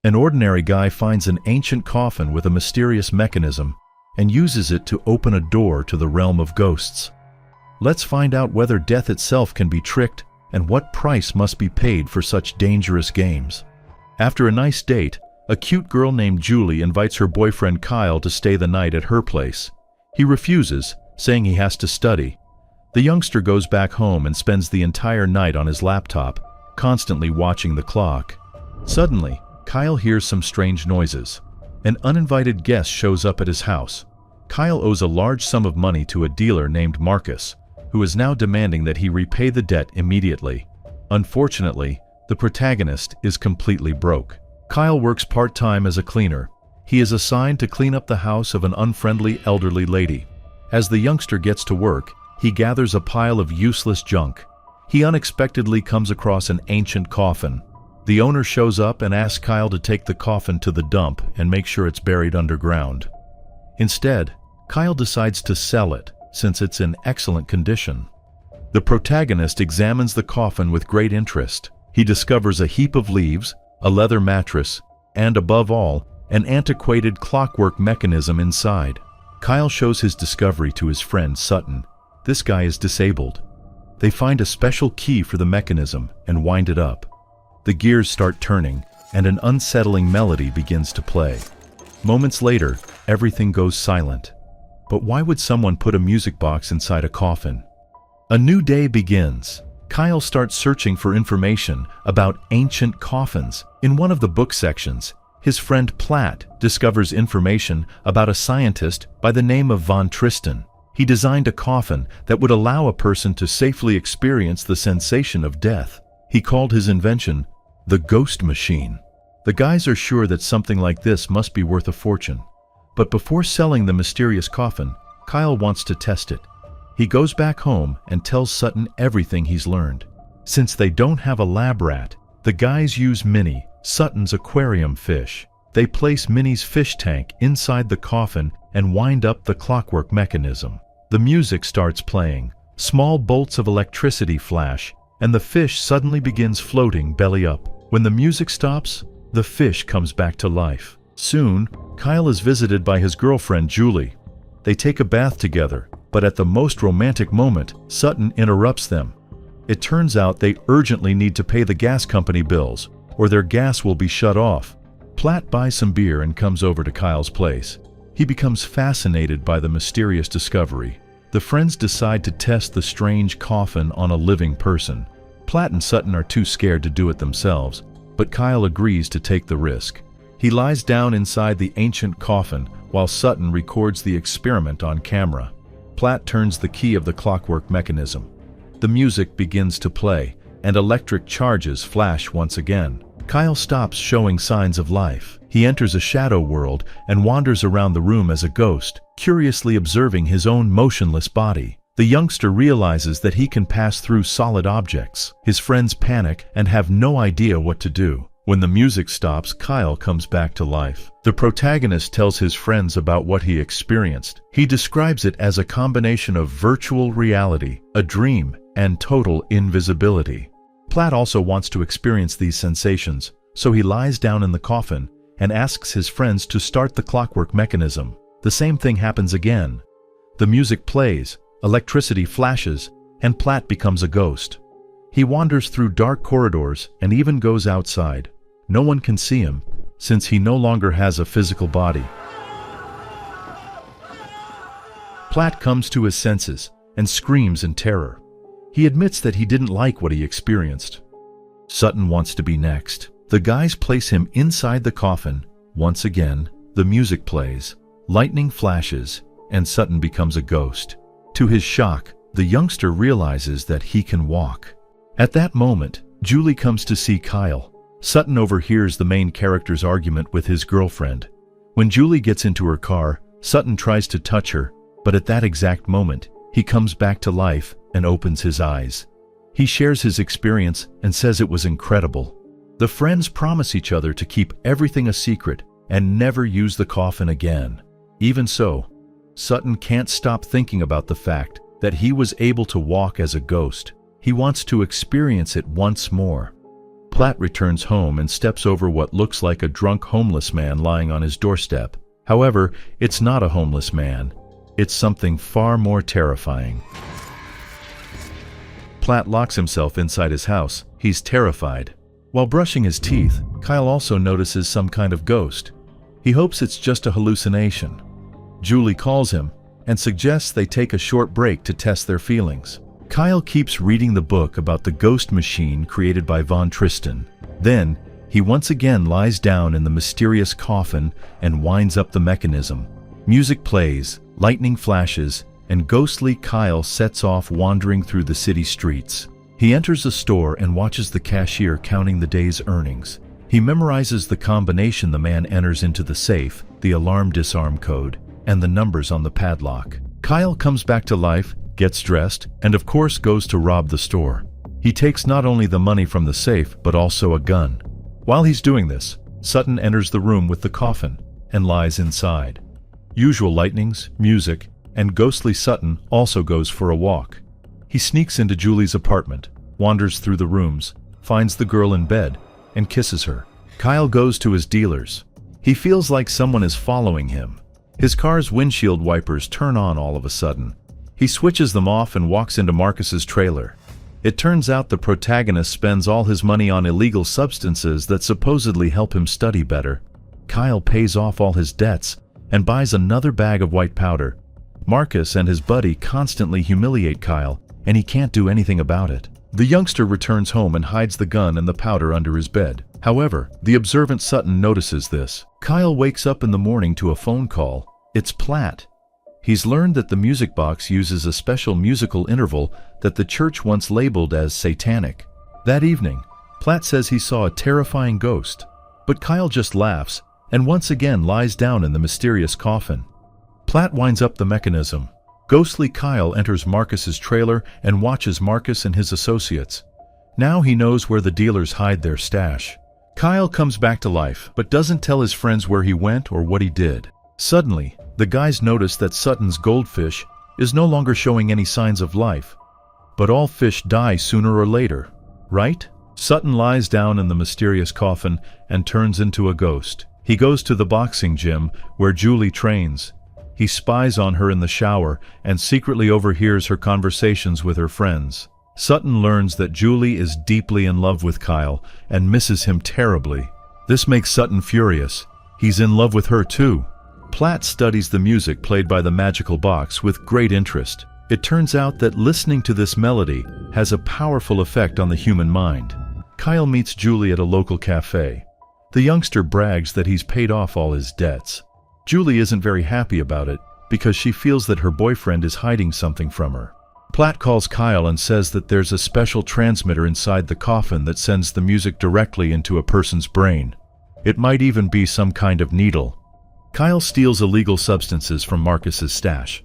An ordinary guy finds an ancient coffin with a mysterious mechanism and uses it to open a door to the realm of ghosts. Let's find out whether death itself can be tricked and what price must be paid for such dangerous games. After a nice date, a cute girl named Julie invites her boyfriend Kyle to stay the night at her place. He refuses, saying he has to study. The youngster goes back home and spends the entire night on his laptop, constantly watching the clock. Suddenly, Kyle hears some strange noises. An uninvited guest shows up at his house. Kyle owes a large sum of money to a dealer named Marcus, who is now demanding that he repay the debt immediately. Unfortunately, the protagonist is completely broke. Kyle works part-time as a cleaner. He is assigned to clean up the house of an unfriendly elderly lady. As the youngster gets to work, he gathers a pile of useless junk. He unexpectedly comes across an ancient coffin. The owner shows up and asks Kyle to take the coffin to the dump and make sure it's buried underground. Instead, Kyle decides to sell it, since it's in excellent condition. The protagonist examines the coffin with great interest. He discovers a heap of leaves, a leather mattress, and above all, an antiquated clockwork mechanism inside. Kyle shows his discovery to his friend Sutton. This guy is disabled. They find a special key for the mechanism and wind it up. The gears start turning, and an unsettling melody begins to play. Moments later, everything goes silent. But why would someone put a music box inside a coffin? A new day begins. Kyle starts searching for information about ancient coffins. In one of the book sections, his friend Platt discovers information about a scientist by the name of Von Tristan. He designed a coffin that would allow a person to safely experience the sensation of death. He called his invention the Ghost Machine. The guys are sure that something like this must be worth a fortune. But before selling the mysterious coffin, Kyle wants to test it. He goes back home and tells Sutton everything he's learned. Since they don't have a lab rat, the guys use Minnie, Sutton's aquarium fish. They place Minnie's fish tank inside the coffin and wind up the clockwork mechanism. The music starts playing. Small bolts of electricity flash, and the fish suddenly begins floating belly up. When the music stops, the fish comes back to life. Soon, Kyle is visited by his girlfriend Julie. They take a bath together, but at the most romantic moment, Sutton interrupts them. It turns out they urgently need to pay the gas company bills, or their gas will be shut off. Platt buys some beer and comes over to Kyle's place. He becomes fascinated by the mysterious discovery. The friends decide to test the strange coffin on a living person. Platt and Sutton are too scared to do it themselves, but Kyle agrees to take the risk. He lies down inside the ancient coffin while Sutton records the experiment on camera. Platt turns the key of the clockwork mechanism. The music begins to play, and electric charges flash once again. Kyle stops showing signs of life. He enters a shadow world and wanders around the room as a ghost, curiously observing his own motionless body. The youngster realizes that he can pass through solid objects. His friends panic and have no idea what to do. When the music stops, Kyle comes back to life. The protagonist tells his friends about what he experienced. He describes it as a combination of virtual reality, a dream, and total invisibility. Platt also wants to experience these sensations, so he lies down in the coffin and asks his friends to start the clockwork mechanism. The same thing happens again. The music plays, electricity flashes, and Platt becomes a ghost. He wanders through dark corridors and even goes outside. No one can see him, since he no longer has a physical body. Platt comes to his senses and screams in terror. He admits that he didn't like what he experienced. Sutton wants to be next. The guys place him inside the coffin. Once again, the music plays, lightning flashes, and Sutton becomes a ghost. To his shock, the youngster realizes that he can walk. At that moment, Julie comes to see Kyle. Sutton overhears the main character's argument with his girlfriend. When Julie gets into her car, Sutton tries to touch her, but at that exact moment, he comes back to life and opens his eyes. He shares his experience and says it was incredible. The friends promise each other to keep everything a secret and never use the coffin again. Even so, Sutton can't stop thinking about the fact that he was able to walk as a ghost. He wants to experience it once more. Platt returns home and steps over what looks like a drunk homeless man lying on his doorstep. However, it's not a homeless man. It's something far more terrifying. Platt locks himself inside his house. He's terrified. While brushing his teeth, Kyle also notices some kind of ghost. He hopes it's just a hallucination. Julie calls him and suggests they take a short break to test their feelings. Kyle keeps reading the book about the ghost machine created by Von Tristan. Then, he once again lies down in the mysterious coffin and winds up the mechanism. Music plays, lightning flashes, and ghostly Kyle sets off wandering through the city streets. He enters a store and watches the cashier counting the day's earnings. He memorizes the combination the man enters into the safe, the alarm disarm code, and the numbers on the padlock. Kyle comes back to life, gets dressed, and of course goes to rob the store. He takes not only the money from the safe, but also a gun. While he's doing this, Sutton enters the room with the coffin and lies inside. Usual lightnings, music, and ghostly Sutton also goes for a walk. He sneaks into Julie's apartment, wanders through the rooms, finds the girl in bed, and kisses her. Kyle goes to his dealers. He feels like someone is following him. His car's windshield wipers turn on all of a sudden. He switches them off and walks into Marcus's trailer. It turns out the protagonist spends all his money on illegal substances that supposedly help him study better. Kyle pays off all his debts and buys another bag of white powder. Marcus and his buddy constantly humiliate Kyle, and he can't do anything about it. The youngster returns home and hides the gun and the powder under his bed. However, the observant Sutton notices this. Kyle wakes up in the morning to a phone call. It's Platt. He's learned that the music box uses a special musical interval that the church once labeled as satanic. That evening, Platt says he saw a terrifying ghost, but Kyle just laughs and once again lies down in the mysterious coffin. Platt winds up the mechanism. Ghostly Kyle enters Marcus's trailer and watches Marcus and his associates. Now he knows where the dealers hide their stash. Kyle comes back to life, but doesn't tell his friends where he went or what he did. Suddenly, the guys notice that Sutton's goldfish is no longer showing any signs of life. But all fish die sooner or later, right? Sutton lies down in the mysterious coffin and turns into a ghost. He goes to the boxing gym where Julie trains. He spies on her in the shower and secretly overhears her conversations with her friends. Sutton learns that Julie is deeply in love with Kyle and misses him terribly. This makes Sutton furious. He's in love with her too. Platt studies the music played by the magical box with great interest. It turns out that listening to this melody has a powerful effect on the human mind. Kyle meets Julie at a local cafe. The youngster brags that he's paid off all his debts. Julie isn't very happy about it because she feels that her boyfriend is hiding something from her. Platt calls Kyle and says that there's a special transmitter inside the coffin that sends the music directly into a person's brain. It might even be some kind of needle. Kyle steals illegal substances from Marcus's stash.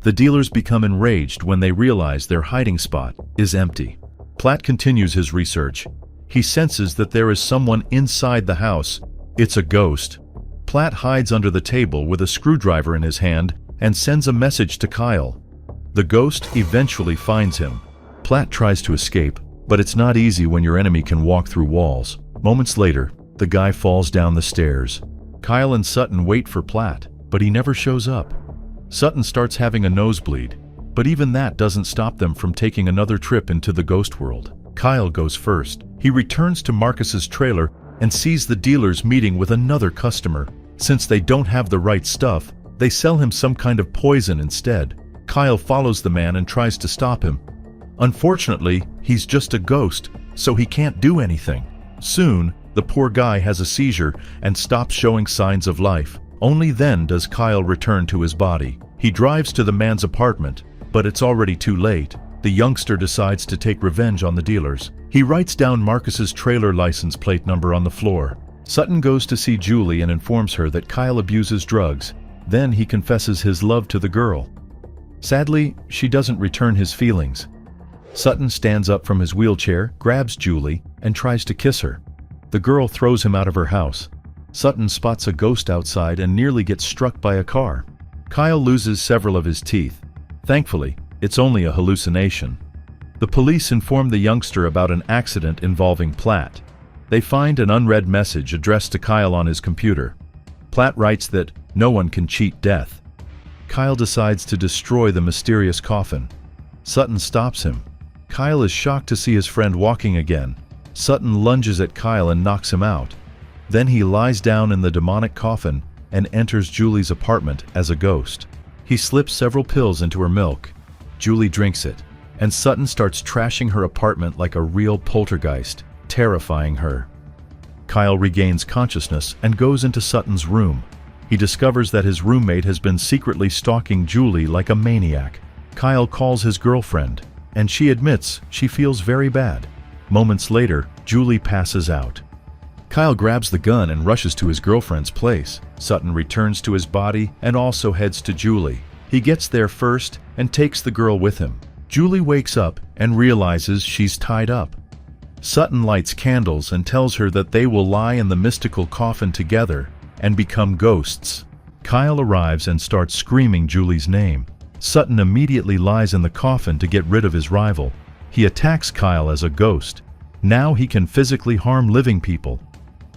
The dealers become enraged when they realize their hiding spot is empty. Platt continues his research. He senses that there is someone inside the house. It's a ghost. Platt hides under the table with a screwdriver in his hand and sends a message to Kyle. The ghost eventually finds him. Platt tries to escape, but it's not easy when your enemy can walk through walls. Moments later, the guy falls down the stairs. Kyle and Sutton wait for Platt, but he never shows up. Sutton starts having a nosebleed, but even that doesn't stop them from taking another trip into the ghost world. Kyle goes first. He returns to Marcus's trailer and sees the dealers meeting with another customer. Since they don't have the right stuff, they sell him some kind of poison instead. Kyle follows the man and tries to stop him. Unfortunately, he's just a ghost, so he can't do anything. Soon, the poor guy has a seizure and stops showing signs of life. Only then does Kyle return to his body. He drives to the man's apartment, but it's already too late. The youngster decides to take revenge on the dealers. He writes down Marcus's trailer license plate number on the floor. Sutton goes to see Julie and informs her that Kyle abuses drugs. Then he confesses his love to the girl. Sadly, she doesn't return his feelings. Sutton stands up from his wheelchair, grabs Julie, and tries to kiss her. The girl throws him out of her house. Sutton spots a ghost outside and nearly gets struck by a car. Kyle loses several of his teeth. Thankfully, it's only a hallucination. The police inform the youngster about an accident involving Platt. They find an unread message addressed to Kyle on his computer. Platt writes that no one can cheat death. Kyle decides to destroy the mysterious coffin. Sutton stops him. Kyle is shocked to see his friend walking again. Sutton lunges at Kyle and knocks him out. Then he lies down in the demonic coffin and enters Julie's apartment as a ghost. He slips several pills into her milk. Julie drinks it, and Sutton starts trashing her apartment like a real poltergeist, terrifying her. Kyle regains consciousness and goes into Sutton's room. He discovers that his roommate has been secretly stalking Julie like a maniac. Kyle calls his girlfriend, and she admits she feels very bad. Moments later, Julie passes out. Kyle grabs the gun and rushes to his girlfriend's place. Sutton returns to his body and also heads to Julie. He gets there first and takes the girl with him. Julie wakes up and realizes she's tied up. Sutton lights candles and tells her that they will lie in the mystical coffin together and become ghosts. Kyle arrives and starts screaming Julie's name. Sutton immediately lies in the coffin to get rid of his rival. He attacks Kyle as a ghost. Now he can physically harm living people.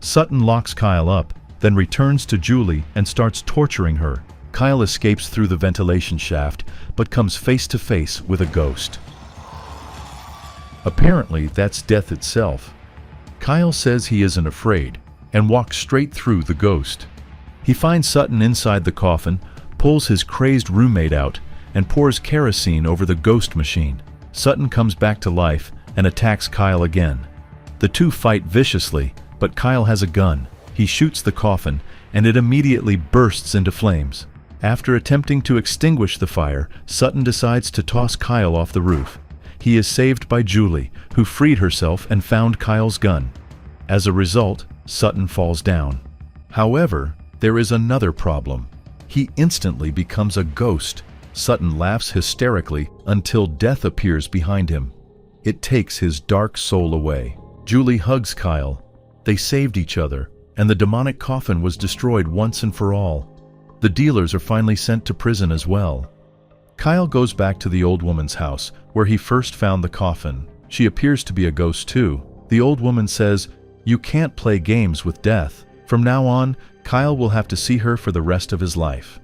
Sutton locks Kyle up, then returns to Julie and starts torturing her. Kyle escapes through the ventilation shaft, but comes face to face with a ghost. Apparently, that's death itself. Kyle says he isn't afraid and walks straight through the ghost. He finds Sutton inside the coffin, pulls his crazed roommate out, and pours kerosene over the ghost machine. Sutton comes back to life and attacks Kyle again. The two fight viciously, but Kyle has a gun. He shoots the coffin, and it immediately bursts into flames. After attempting to extinguish the fire, Sutton decides to toss Kyle off the roof. He is saved by Julie, who freed herself and found Kyle's gun. As a result, Sutton falls down. However, there is another problem. He instantly becomes a ghost. Sutton laughs hysterically until death appears behind him. It takes his dark soul away. Julie hugs Kyle. They saved each other, and the demonic coffin was destroyed once and for all. The dealers are finally sent to prison as well. Kyle goes back to the old woman's house, where he first found the coffin. She appears to be a ghost too. The old woman says, "You can't play games with death." From now on, Kyle will have to see her for the rest of his life.